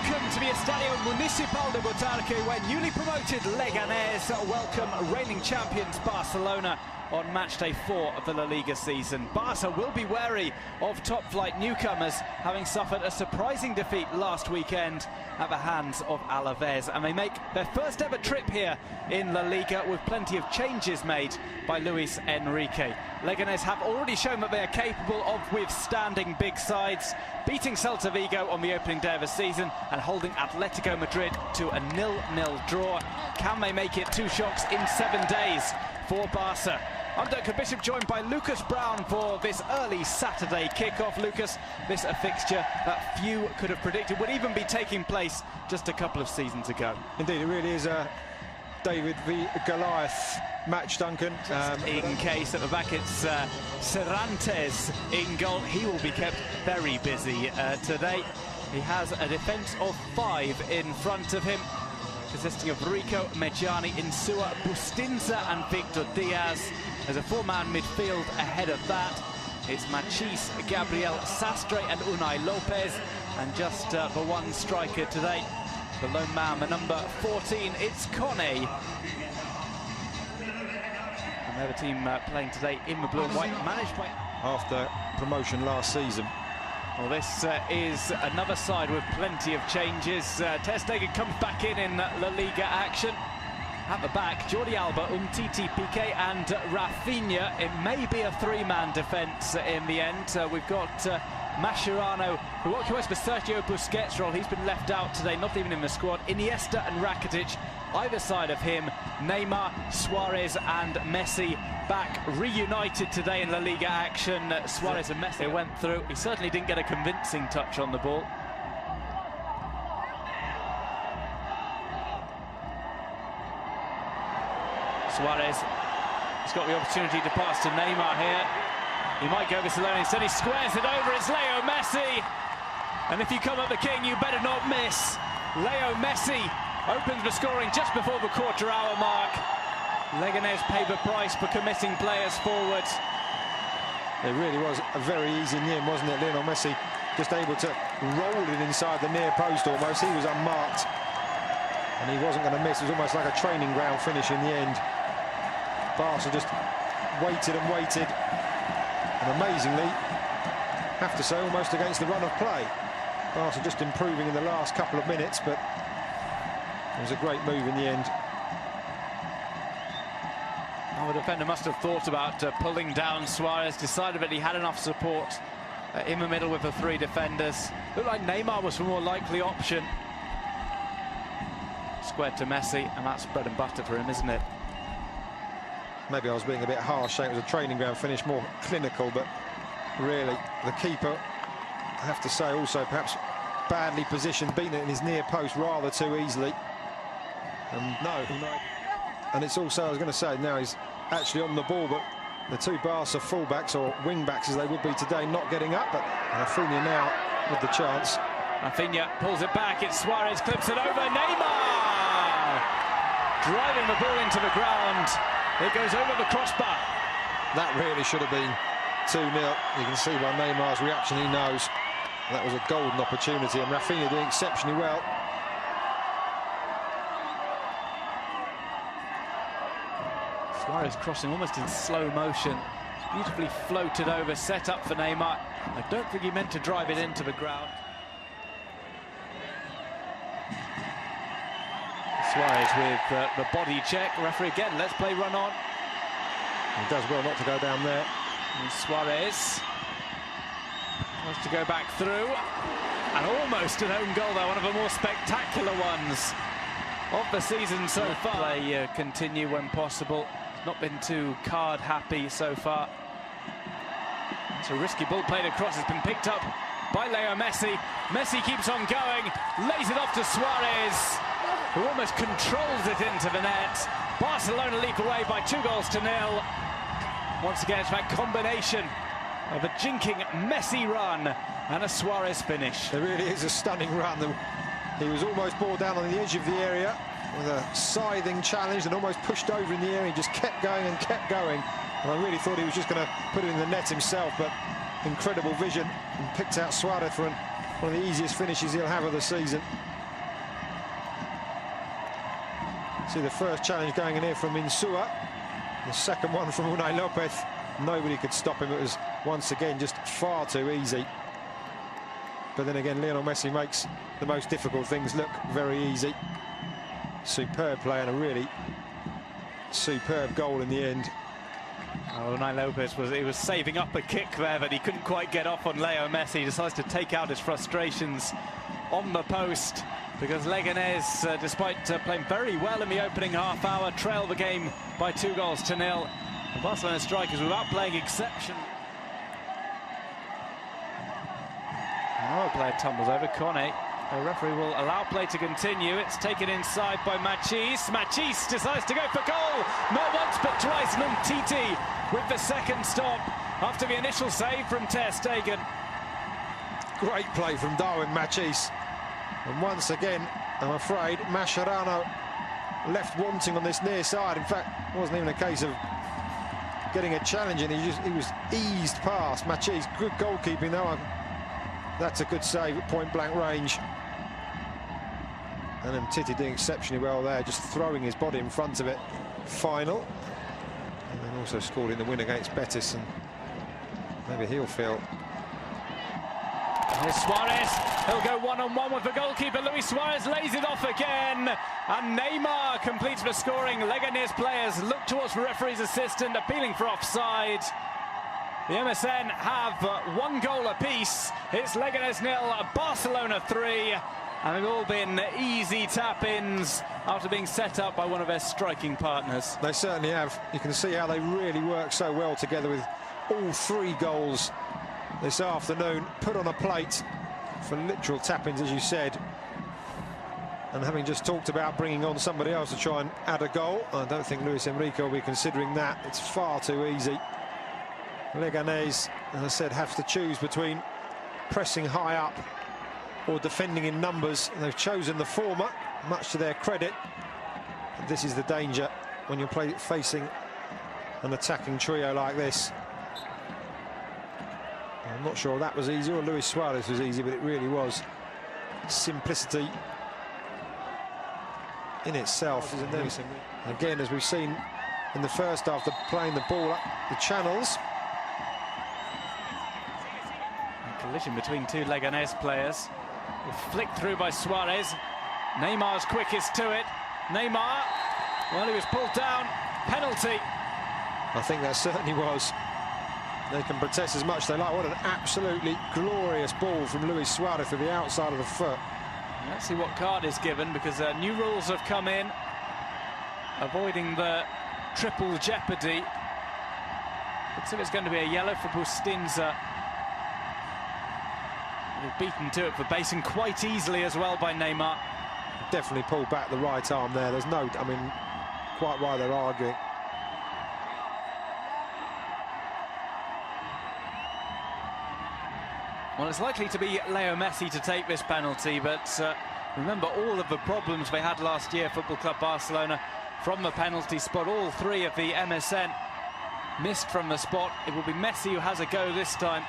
Welcome to the Estadio Municipal de Butarque, where newly promoted Leganes welcome reigning champions Barcelona on match day 4 of the La Liga season. Barca will be wary of top-flight newcomers, having suffered a surprising defeat last weekend at the hands of Alaves, and they make their first ever trip here in La Liga with plenty of changes made by Luis Enrique. Leganes have already shown that they are capable of withstanding big sides, beating Celta Vigo on the opening day of the season and holding Atletico Madrid to a 0-0 draw. Can they make it 2 shocks in 7 days for Barca? I'm Duncan Bishop, joined by Lucas Brown for this early Saturday kickoff. Lucas, this a fixture that few could have predicted would even be taking place just a couple of seasons ago. Indeed, it really is a David v Goliath match, Duncan. In case at the back it's Cervantes in goal. He will be kept very busy today. He has a defence of 5 in front of him, consisting of Rico, Medjani, Insua, Bustinza and Victor Diaz. There's a 4-man midfield ahead of that. It's Machis, Gabriel Sastre and Unai Lopez. And just the one striker today, the lone man, the number 14, it's Kone. And they're the team playing today in the blue and white, managed by... After promotion last season. Well, this is another side with plenty of changes. Ter Stegen comes back in La Liga action. At the back, Jordi Alba, Umtiti, Piqué and Rafinha. It may be a 3-man defence in the end. We've got Mascherano, who occupies the Sergio Busquets role. He's been left out today, not even in the squad. Iniesta and Rakitic, either side of him. Neymar, Suarez and Messi back reunited today in La Liga action. Suarez and Messi went through. He certainly didn't get a convincing touch on the ball. Suarez has got the opportunity to pass to Neymar here. He might go this alone, instead he squares it over. It's Leo Messi, and if you come at the king you better not miss. Leo Messi opens the scoring just before the quarter-hour mark. Leganes pay the price for committing players forward. It really was a very easy nil, wasn't it? Lionel Messi just able to roll it inside the near post almost. He was unmarked and he wasn't going to miss. It was almost like a training ground finish in the end. Barca just waited and waited, and amazingly, have to say, almost against the run of play. Barca just improving in the last couple of minutes, but it was a great move in the end. Oh, the defender must have thought about pulling down Suarez, decided that he had enough support in the middle with the 3 defenders. Looked like Neymar was the more likely option. Squared to Messi, and that's bread and butter for him, isn't it? Maybe I was being a bit harsh, saying it was a training ground finish, more clinical, but really, the keeper, I have to say, also perhaps badly positioned, beaten it in his near post rather too easily. And it's also, I was going to say, now he's actually on the ball, but the 2 Barca fullbacks, or wing-backs as they would be today, not getting up, but Rafinha now with the chance. Rafinha pulls it back, it's Suarez, clips it over, Neymar! Driving the ball into the ground. It goes over the crossbar. That really should have been 2-0. You can see by Neymar's reaction, he knows that was a golden opportunity, and Rafinha doing exceptionally well. Suarez crossing almost in slow motion. Beautifully floated over, set up for Neymar. I don't think he meant to drive it into the ground. Suarez with the body check. Referee again, let's play run on. He does well not to go down there. And Suarez wants to go back through. And almost an own goal there, one of the more spectacular ones of the season so far. Play continue when possible. It's not been too card happy so far. It's a risky ball played across. It's been picked up by Leo Messi. Messi keeps on going, lays it off to Suarez, who almost controls it into the net. Barcelona lead the way by 2-0. Once again, it's that combination of a jinking Messi run and a Suarez finish. There really is a stunning run. He was almost brought down on the edge of the area with a scything challenge and almost pushed over in the air. He just kept going and kept going. And I really thought he was just going to put it in the net himself, but incredible vision, and picked out Suarez for one of the easiest finishes he'll have of the season. See the first challenge going in here from Insua. The second one from Unai Lopez. Nobody could stop him. It was once again just far too easy. But then again, Lionel Messi makes the most difficult things look very easy. Superb play and a really superb goal in the end. Oh, Unai Lopez was saving up a kick there, but he couldn't quite get off on Leo Messi. He decides to take out his frustrations on the post, because Leganes, despite playing very well in the opening half hour, trail the game by 2-0. The Barcelona strikers, without playing exception. Another player tumbles over, Kone. The referee will allow play to continue. It's taken inside by Machis. Machis decides to go for goal. Not once but twice. Numtiti with the second stop after the initial save from Ter Stegen. Great play from Darwin Machis. And once again, I'm afraid, Mascherano left wanting on this near side. In fact, it wasn't even a case of getting a challenge in. He was eased past Machis. Good goalkeeping though. That's a good save at point-blank range. And then Titi doing exceptionally well there, just throwing his body in front of it. Final. And then also scored in the win against Betis, and maybe he'll feel. Here's Suarez. He'll go one-on-one with the goalkeeper. Luis Suarez lays it off again. And Neymar completes the scoring. Leganes players look towards the referee's assistant, appealing for offside. The MSN have 1 goal apiece. It's Leganes 0, Barcelona 3. And they've all been easy tap-ins after being set up by one of their striking partners. They certainly have. You can see how they really work so well together, with all 3 goals this afternoon put on a plate for literal tap-ins, as you said. And having just talked about bringing on somebody else to try and add a goal, I don't think Luis Enrique will be considering that. It's far too easy. Leganes, as I said, have to choose between pressing high up or defending in numbers. They've chosen the former, much to their credit. This is the danger when you're facing an attacking trio like this. I'm not sure that was easy, or Luis Suarez was easy, but it really was. Simplicity in itself, isn't there? Again, as we've seen in the first half, playing the ball up the channels. A collision between 2 Leganes players. Flicked through by Suarez. Neymar's quickest to it. Neymar, well, he was pulled down. Penalty. I think that certainly was. They can protest as much as they like. What an absolutely glorious ball from Luis Suarez to the outside of the foot. Let's see what card is given, because new rules have come in, avoiding the triple jeopardy. Looks like it's going to be a yellow for Bustinza. Beaten to it for Basin quite easily as well by Neymar. Definitely pulled back the right arm there. There's no, I mean, quite why they're arguing. Well, it's likely to be Leo Messi to take this penalty, but remember all of the problems they had last year, Football Club Barcelona, from the penalty spot. All 3 of the MSN missed from the spot. It will be Messi who has a go this time.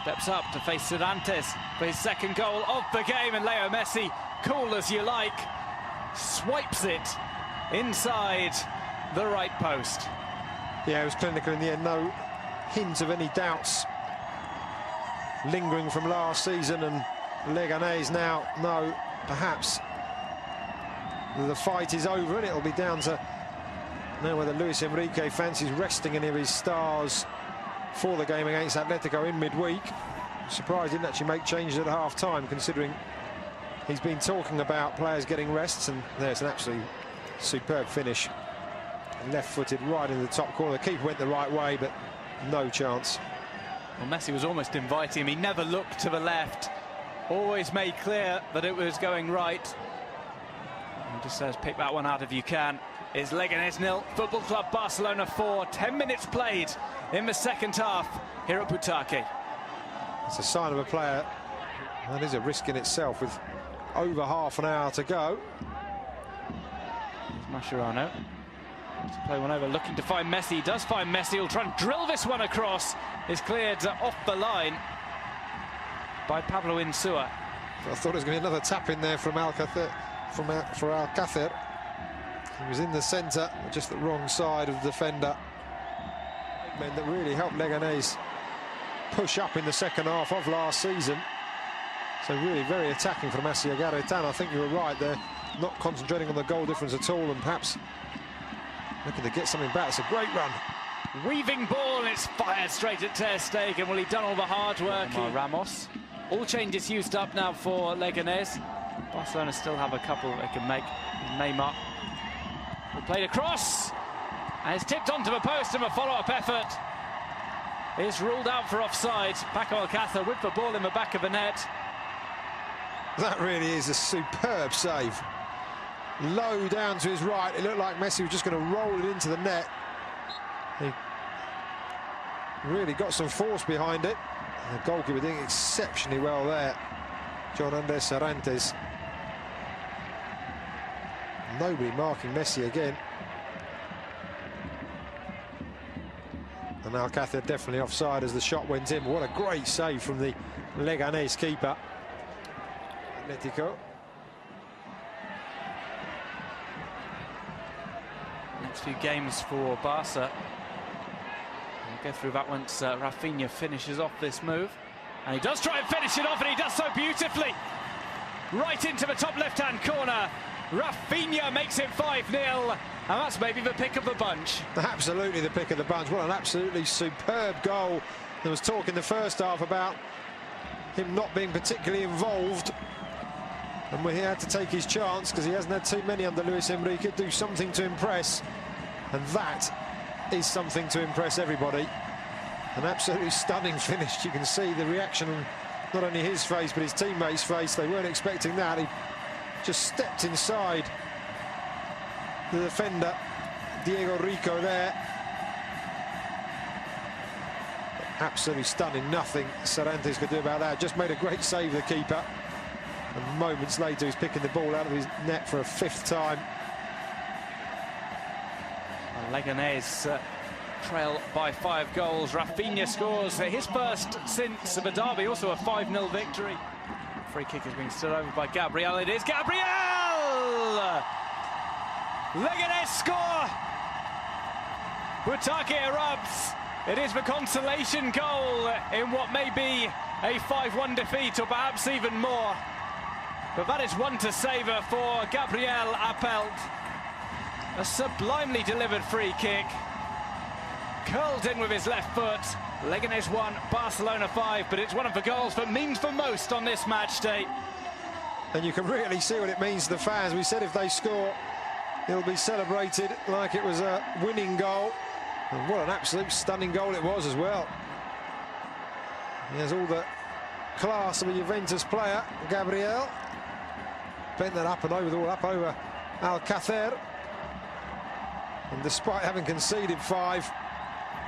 Steps up to face Cervantes for his second goal of the game, and Leo Messi, cool as you like, swipes it inside the right post. Yeah, it was clinical in the end. No hint of any doubts lingering from last season, and Leganes now know perhaps the fight is over, and it'll be down to now whether Luis Enrique fancies resting any of his stars for the game against Atletico in midweek. Surprised he didn't actually make changes at half-time, considering he's been talking about players getting rests, and there's an absolutely superb finish. Left-footed right in the top corner. The keeper went the right way, but no chance. Well, Messi was almost inviting him. He never looked to the left. Always made clear that it was going right. He just says, pick that one out if you can. It's Leganes 0, Football Club Barcelona 4. 10 minutes played in the second half here at Butake. It's a sign of a player that is a risk in itself, with over half an hour to go. Mascherano to play one over, looking to find Messi. He does find Messi. He'll try and drill this one across. It's cleared off the line by Pablo Insua. I thought it was going to be another tap in there from Alcácer, for Alcácer. He was in the centre, just the wrong side of the defender. Men that really helped Leganes push up in the second half of last season. So really very attacking from Asia Garitano. I think you were right there, not concentrating on the goal difference at all, and perhaps looking to get something back. It's a great run. Weaving ball, it's fired straight at Ter Stegen. Well, he'd done all the hard work. Ramos. All changes used up now for Leganes. Barcelona still have a couple they can make. Neymar will play across, and it's tipped onto the post, and a follow-up effort is ruled out for offside. Paco Alcácer with the ball in the back of the net. That really is a superb save. Low down to his right. It looked like Messi was just going to roll it into the net. He really got some force behind it. The goalkeeper doing exceptionally well there, John Andres Sarantes. Nobody marking Messi again. And Alcácer definitely offside as the shot went in. But what a great save from the Leganes keeper. Atletico. Next few games for Barca. We'll go through that once Rafinha finishes off this move. And he does try and finish it off, and he does so beautifully. Right into the top left-hand corner. Rafinha makes it 5-0. And that's maybe the pick of the bunch. Absolutely the pick of the bunch. What an absolutely superb goal. There was talk in the first half about him not being particularly involved. And he had to take his chance because he hasn't had too many under Luis Enrique. Do something to impress. And that is something to impress everybody. An absolutely stunning finish. You can see the reaction on not only his face but his teammates' face. They weren't expecting that. He just stepped inside the defender, Diego Rico, there. Absolutely stunning. Nothing Sarantes could do about that. Just made a great save, the keeper. And moments later, he's picking the ball out of his net for a 5th time. Leganes trail by 5 goals. Rafinha scores his first since the derby, also a 5-0 victory. Free kick is being stood over by Gabriel. It is Gabriel! Leganes score! Butake erupts. It is the consolation goal in what may be a 5-1 defeat, or perhaps even more. But that is one to savour for Gabriel Apelt. A sublimely delivered free kick. Curled in with his left foot. Leganes 1, Barcelona 5, but it's one of the goals that means the most on this match day. And you can really see what it means to the fans. We said if they score, it'll be celebrated like it was a winning goal. And what an absolute stunning goal it was as well. He has all the class of a Juventus player, Gabriel. Bent that up and over, all up over Alcácer. And despite having conceded 5,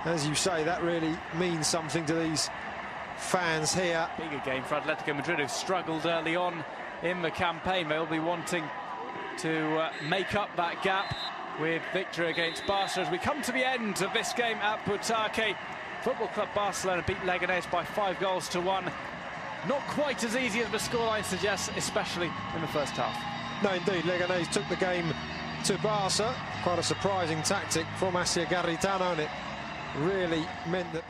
as you say, that really means something to these fans here. Bigger game for Atletico Madrid, who've struggled early on in the campaign. They'll be wanting to make up that gap with victory against Barca. As we come to the end of this game at Butake, Football Club Barcelona beat Leganes by 5 goals to 1. Not quite as easy as the scoreline suggests, especially in the first half. No, indeed, Leganes took the game to Barca. Quite a surprising tactic from Asia Garitano, and it really meant that